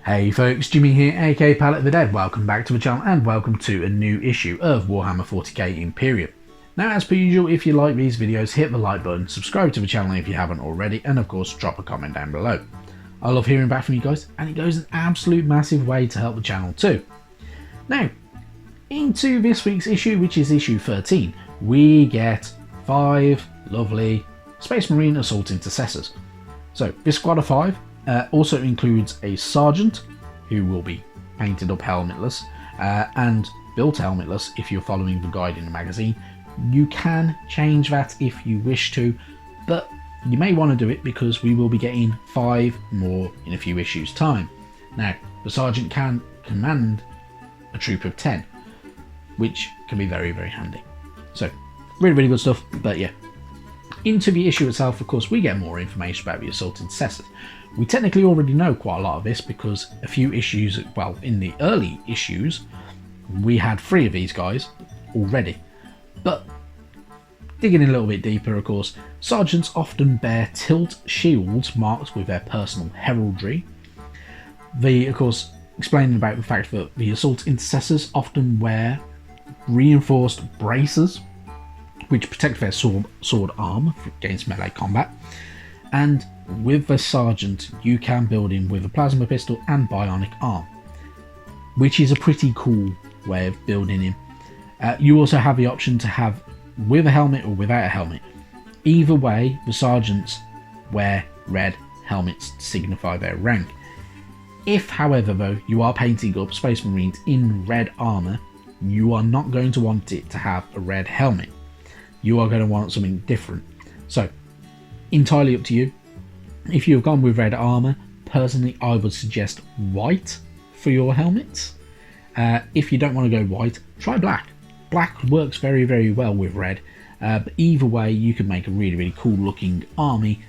Hey folks, Jimmy here, aka Palette the Dead. Welcome back to the channel and welcome to a new issue of Warhammer 40k Imperium. Now, as per usual, if you like these videos, hit the like button, subscribe to the channel if you haven't already, and of course drop a comment down below. I love hearing back from you guys, and it goes an absolute massive way to help the channel too. Now, into this week's issue, which is issue 13, we get 5 lovely Space Marine Assault Intercessors. So this squad of 5 also includes a sergeant, who will be painted up helmetless, and built helmetless if you're following the guide in the magazine. You can change that if you wish to, but you may want to do it because we will be getting 5 more in a few issues time. Now, the sergeant can command a troop of 10, which can be very, very handy. So, really good stuff, but yeah. Into the issue itself, of course, we get more information about the Assault Intercessors. We technically already know quite a lot of this because a few issues, well, in the early issues, we had 3 of these guys already. But digging in a little bit deeper, of course, sergeants often bear tilt shields marked with their personal heraldry. They, of course, explaining about the fact that the Assault Intercessors often wear reinforced bracers, which protect their sword arm against melee combat. And with the sergeant, you can build him with a plasma pistol and bionic arm, which is a pretty cool way of building him. You also have the option to have with a helmet or without a helmet. Either way, the sergeants wear red helmets to signify their rank. If, however, though, you are painting up Space Marines in red armour, you are not going to want it to have a red helmet. You are going to want something different. So, entirely up to you. If you've gone with red armour, personally I would suggest white for your helmets. If you don't want to go white, try black. Black works very, very well with red, but either way you can make a really, really cool looking army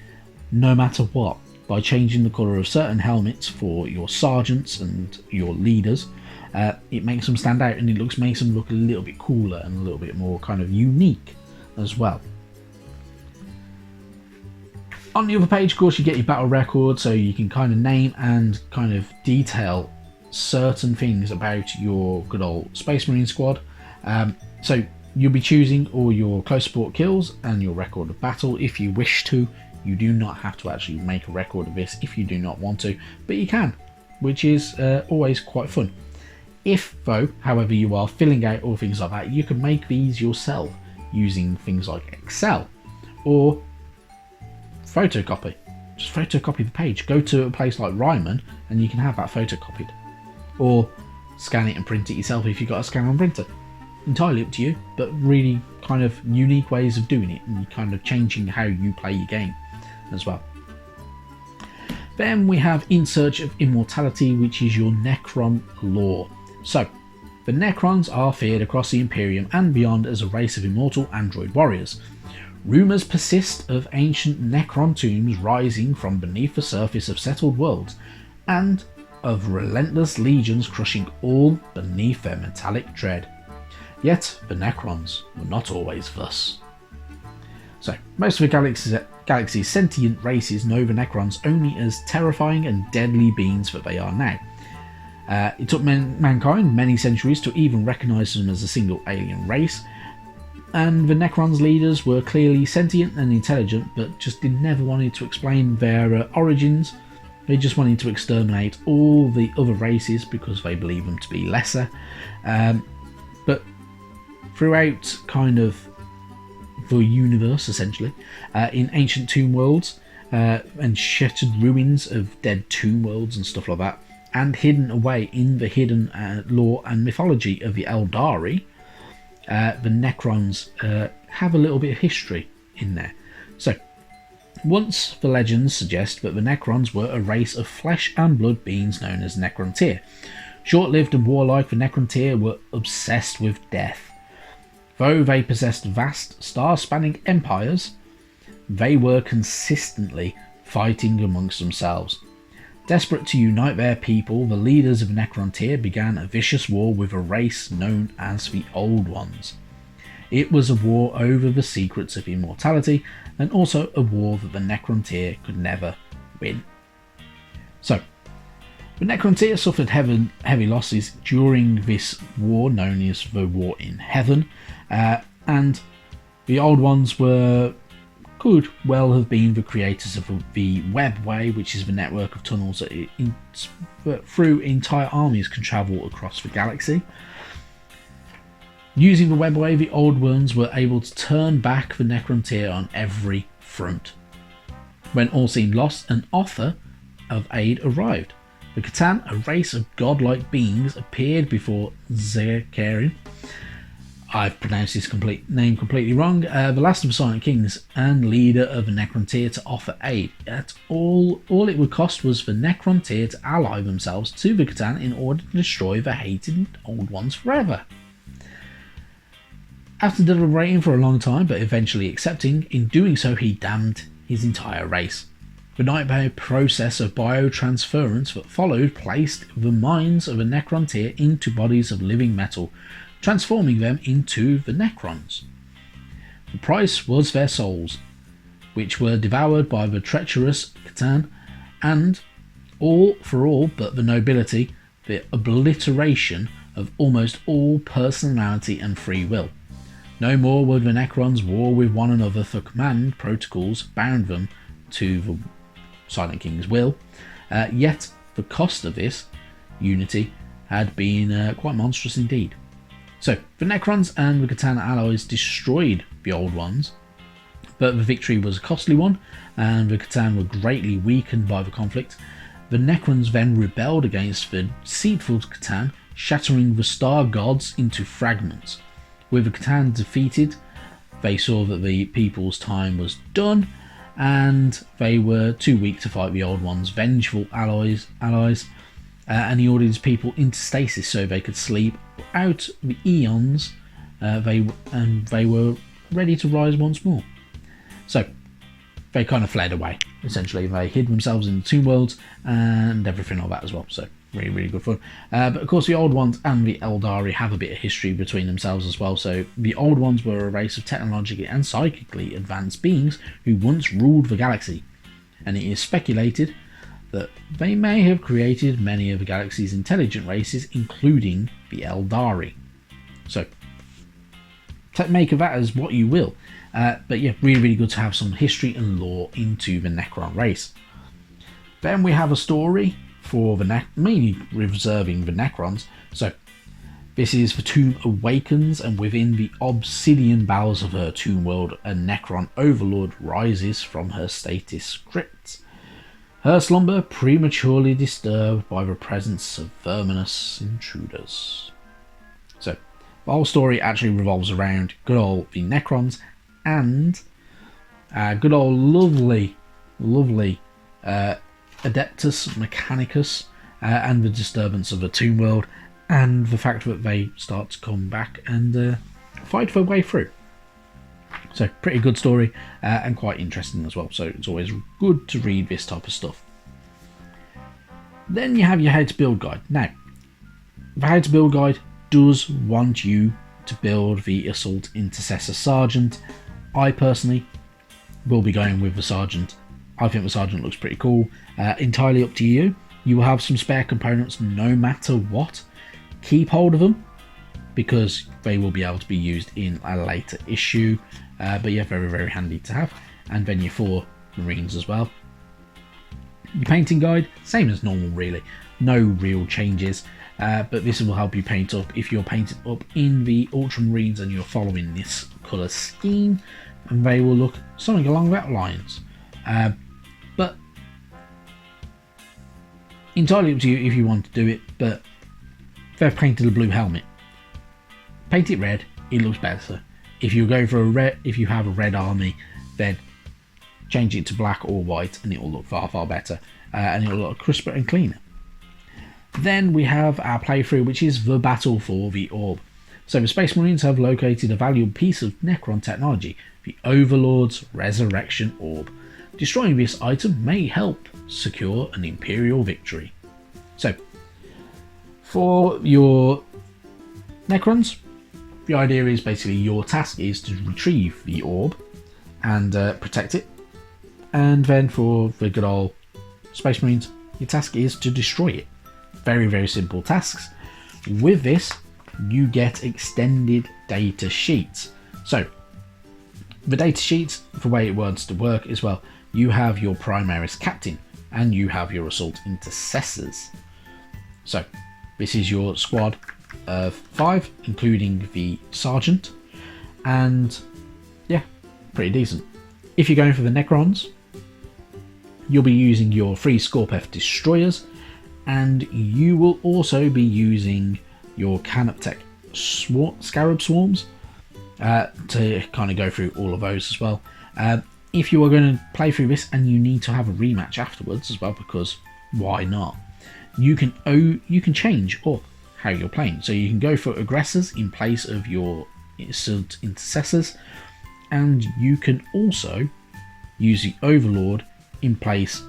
no matter what, by changing the colour of certain helmets for your sergeants and your leaders. It makes them stand out and it makes them look a little bit cooler and a little bit more kind of unique as well. On the other page, of course, you get your battle record, so you can kind of name and kind of detail certain things about your good old Space Marine squad. So you'll be choosing all your close support kills and your record of battle if you wish to. You do not have to actually make a record of this if you do not want to, but you can, which is always quite fun. If, though, however, you are filling out all things like that, you can make these yourself using things like Excel or photocopy. Just photocopy the page. Go to a place like Ryman and you can have that photocopied, or scan it and print it yourself if you've got a scan and printer. Entirely up to you, but really kind of unique ways of doing it and kind of changing how you play your game as well. Then we have In Search of Immortality, which is your Necron Lore. So, the Necrons are feared across the Imperium and beyond as a race of immortal android warriors. Rumours persist of ancient Necron tombs rising from beneath the surface of settled worlds, and of relentless legions crushing all beneath their metallic tread. Yet the Necrons were not always thus. So, most of the galaxy's sentient races know the Necrons only as terrifying and deadly beings that they are now. It took mankind many centuries to even recognise them as a single alien race, and the Necrons' leaders were clearly sentient and intelligent, but just never wanted to explain their origins. They just wanted to exterminate all the other races because they believed them to be lesser. But throughout kind of the universe, essentially, in ancient tomb worlds and shattered ruins of dead tomb worlds and stuff like that, and hidden away in the hidden lore and mythology of the Eldari, the Necrons have a little bit of history in there. So, once the legends suggest that the Necrons were a race of flesh and blood beings known as Necrontyr. Short-lived and warlike, the Necrontyr were obsessed with death. Though they possessed vast, star-spanning empires, they were consistently fighting amongst themselves. Desperate to unite their people, the leaders of Necrontyr began a vicious war with a race known as the Old Ones. It was a war over the secrets of immortality, and also a war that the Necrontyr could never win. So, The Necron tier suffered heavy losses during this war, known as the War in Heaven, and the Old Ones could well have been the creators of the Webway, which is the network of tunnels that through entire armies can travel across the galaxy. Using the Webway, the Old Ones were able to turn back the Necron tier on every front. When all seemed lost, an offer of aid arrived. The Catan, a race of godlike beings, appeared before Zerkarin. I've pronounced his name completely wrong. The last of the Silent Kings and leader of the Necron tier to offer aid. Yet all it would cost was for Necron tier to ally themselves to the Catan in order to destroy the hated Old Ones forever. After deliberating for a long time, but eventually accepting, in doing so he damned his entire race. The nightmare process of biotransference that followed placed the minds of the Necron tier into bodies of living metal, transforming them into the Necrons. The price was their souls, which were devoured by the treacherous Catan, and all but the nobility, the obliteration of almost all personality and free will. No more would the Necrons war with one another, for command protocols bound them to the Silent King's will, yet the cost of this unity had been quite monstrous indeed. So, the Necrons and the Catan allies destroyed the Old Ones, but the victory was a costly one, and the Catan were greatly weakened by the conflict. The Necrons then rebelled against the deceitful Catan, shattering the star gods into fragments. With the Catan defeated, they saw that the people's time was done, and they were too weak to fight the Old Ones' vengeful allies, and he ordered his people into stasis so they could sleep out the eons. They were ready to rise once more. So they kind of fled away. Essentially, they hid themselves in the Tomb Worlds and everything like that as well. So really, really good fun. But of course, the Old Ones and the Eldari have a bit of history between themselves as well. So the Old Ones were a race of technologically and psychically advanced beings who once ruled the galaxy, and it is speculated that they may have created many of the galaxy's intelligent races, including the Eldari. So make of that as what you will. But yeah, really, really good to have some history and lore into the Necron race. Then we have a story for the mainly reserving the Necrons. So this is the Tomb awakens, and within the obsidian bowels of her tomb world, a Necron overlord rises from her stasis crypt. Her slumber prematurely disturbed by the presence of verminous intruders. So the whole story actually revolves around good old the Necrons and good old lovely Adeptus Mechanicus, and the disturbance of the tomb world, and the fact that they start to come back and fight their way through. So pretty good story, and quite interesting as well, so it's always good to read this type of stuff. Then you have your how to build guide. Now, the how to build guide does want you to build the Assault Intercessor Sergeant. I personally will be going with the Sergeant. I think the Sergeant looks pretty cool. Entirely up to you. You will have some spare components no matter what. Keep hold of them, because they will be able to be used in a later issue. But yeah, very, very handy to have. And then your 4 Marines as well. Your painting guide, same as normal really. No real changes. But this will help you paint up if you're painted up in the Ultramarines and you're following this colour scheme. And they will look something along that lines. But entirely up to you if you want to do it, but they've painted a blue helmet. Paint it red, it looks better. If you go for a red, if you have a red army, then change it to black or white and it will look far, far better, and it will look crisper and cleaner. Then we have our playthrough, which is the battle for the orb. So the Space Marines have located a valuable piece of Necron technology, the Overlord's Resurrection Orb. Destroying this item may help secure an Imperial victory. So, for your Necrons, the idea is basically your task is to retrieve the orb and protect it. And then for the good old Space Marines, your task is to destroy it. Very, very simple tasks. With this, you get extended data sheets. So the data sheets, the way it wants to work as well, you have your Primaris Captain and you have your Assault Intercessors. So this is your squad of 5, including the Sergeant, and yeah, pretty decent. If you're going for the Necrons, you'll be using your 3 Scorpeth Destroyers, and you will also be using your Canoptech Scarab Swarms to kind of go through all of those as well. If you are going to play through this and you need to have a rematch afterwards as well, because why not, you can change up how you're playing. So you can go for aggressors in place of your Assault Intercessors, and you can also use the Overlord in place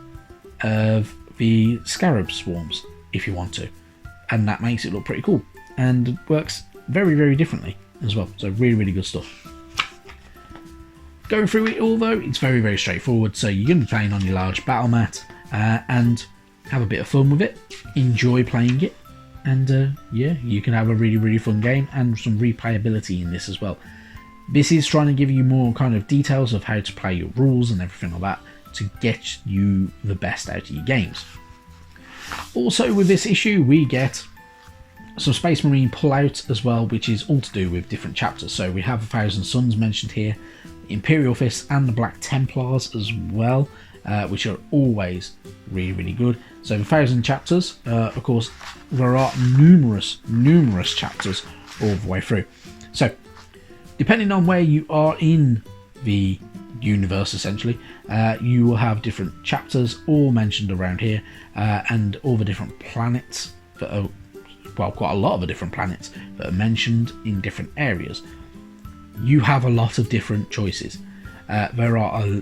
of the Scarab Swarms if you want to, and that makes it look pretty cool and works very, very differently as well. So really, really good stuff. Going through it all though, it's very, very straightforward. So you're going to be playing on your large battle mat and have a bit of fun with it, enjoy playing it, and yeah, you can have a really, really fun game and some replayability in this as well. This is trying to give you more kind of details of how to play your rules and everything like that to get you the best out of your games. Also with this issue, we get some Space Marine pullout as well, which is all to do with different chapters. So we have the Thousand Suns mentioned here, Imperial Fists and the Black Templars as well, which are always really, really good. So the 1,000 chapters, of course, there are numerous chapters all the way through. So depending on where you are in the universe, essentially, you will have different chapters all mentioned around here, and all the different planets that are, well, quite a lot of the different planets that are mentioned in different areas. You have a lot of different choices. There are a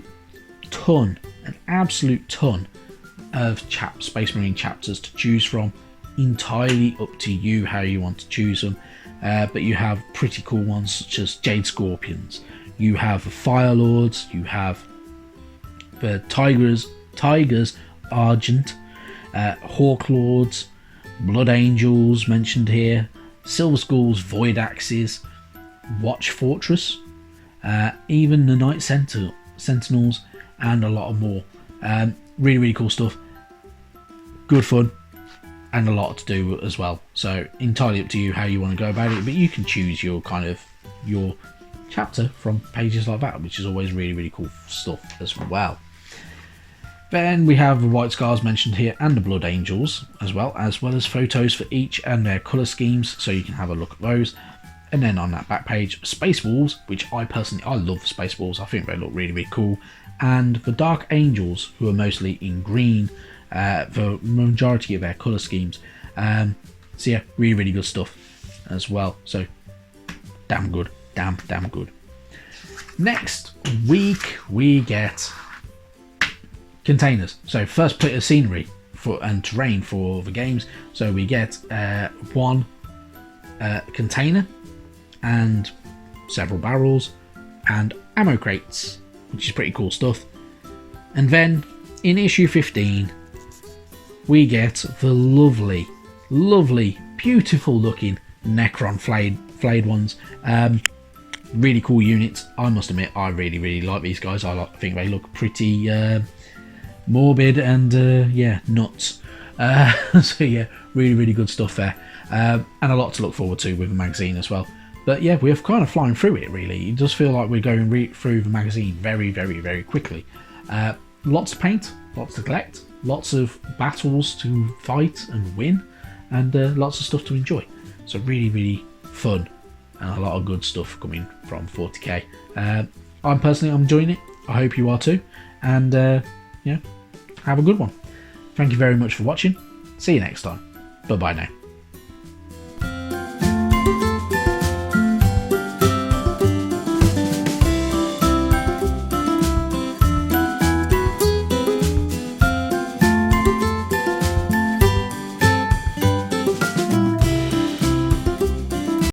ton, an absolute ton of Space Marine chapters to choose from, entirely up to you how you want to choose them. But you have pretty cool ones such as Jade Scorpions, you have the Fire Lords, you have the Tigers Argent, Hawk Lords, Blood Angels mentioned here, Silver Skulls, Void Axes, Watch Fortress, even the Night Sentinels, and a lot of more. Really, really cool stuff. Good fun. And a lot to do as well. So entirely up to you how you want to go about it, but you can choose your kind of your chapter from pages like that, which is always really, really cool stuff as well. Then we have the White Scars mentioned here and the Blood Angels as well as photos for each and their colour schemes, so you can have a look at those. And then on that back page, Space Wolves, which I love Space Wolves. I think they look really, really cool. And the Dark Angels, who are mostly in green, the majority of their colour schemes. So yeah, really, really good stuff as well. So damn good, damn good. Next week we get containers. So first bit of scenery and terrain for the games. So we get one container and several barrels and ammo crates, which is pretty cool stuff. And then in issue 15 we get the lovely, beautiful looking Necron flayed ones. Really cool units. I must admit, I really like these guys. I think they look pretty morbid and yeah, nuts. So yeah, really good stuff there, and a lot to look forward to with the magazine as well. But yeah, we're kind of flying through it really. It does feel like we're going through the magazine very quickly. Lots to paint, lots to collect, lots of battles to fight and win, and lots of stuff to enjoy. So really fun and a lot of good stuff coming from 40k. I'm enjoying it. I hope you are too. And yeah, have a good one. Thank you very much for watching. See you next time. Bye bye now.